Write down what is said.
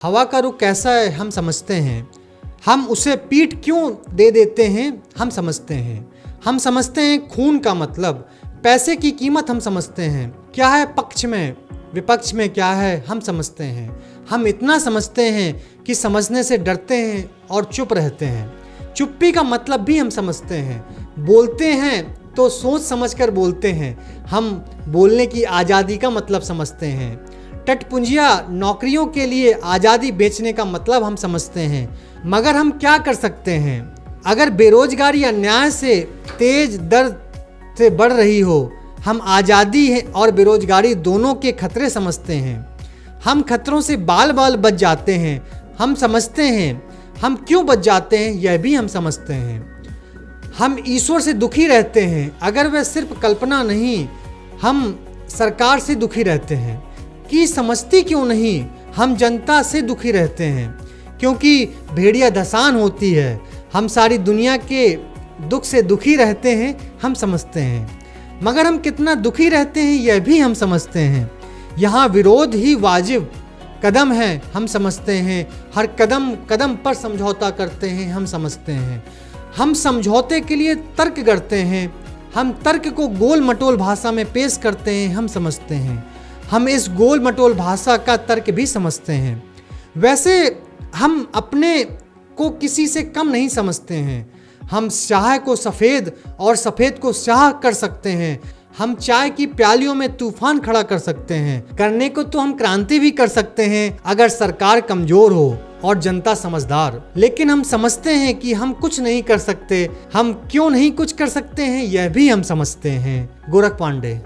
हवा का रुख कैसा है हम समझते हैं, हम उसे पीठ क्यों दे देते हैं हम समझते हैं। हम समझते हैं खून का मतलब, पैसे की कीमत हम समझते हैं, क्या है पक्ष में विपक्ष में क्या है हम समझते हैं। हम इतना समझते हैं कि समझने से डरते हैं और चुप रहते हैं। चुप्पी का मतलब भी हम समझते हैं, बोलते हैं तो सोच समझकर बोलते हैं। हम बोलने की आज़ादी का मतलब समझते हैं। टटपुंजिया नौकरियों के लिए आज़ादी बेचने का मतलब हम समझते हैं। मगर हम क्या कर सकते हैं अगर बेरोजगारी अन्याय से तेज दर से बढ़ रही हो। हम आज़ादी और बेरोजगारी दोनों के खतरे समझते हैं। हम खतरों से बाल बाल बच जाते हैं। हम समझते हैं हम क्यों बच जाते हैं, यह भी हम समझते हैं। हम ईश्वर से दुखी रहते हैं, अगर वह सिर्फ कल्पना नहीं। हम सरकार से दुखी रहते हैं कि समझती क्यों नहीं। हम जनता से दुखी रहते हैं क्योंकि भेड़िया धसान होती है। हम सारी दुनिया के दुख से दुखी रहते हैं, हम समझते हैं। मगर हम कितना दुखी रहते हैं यह भी हम समझते हैं। यहाँ विरोध ही वाजिब कदम है हम समझते हैं। हर कदम कदम पर समझौता करते हैं हम समझते हैं। हम समझौते के लिए तर्क करते हैं। हम तर्क को गोल मटोल भाषा में पेश करते हैं हम समझते हैं। हम इस गोल मटोल भाषा का तर्क भी समझते हैं। वैसे हम अपने को किसी से कम नहीं समझते हैं। हम स्याह को सफ़ेद और सफ़ेद को स्याह कर सकते हैं। हम चाय की प्यालियों में तूफान खड़ा कर सकते हैं। करने को तो हम क्रांति भी कर सकते हैं अगर सरकार कमज़ोर हो और जनता समझदार। लेकिन हम समझते हैं कि हम कुछ नहीं कर सकते। हम क्यों नहीं कुछ कर सकते हैं यह भी हम समझते हैं। गोरख पांडे।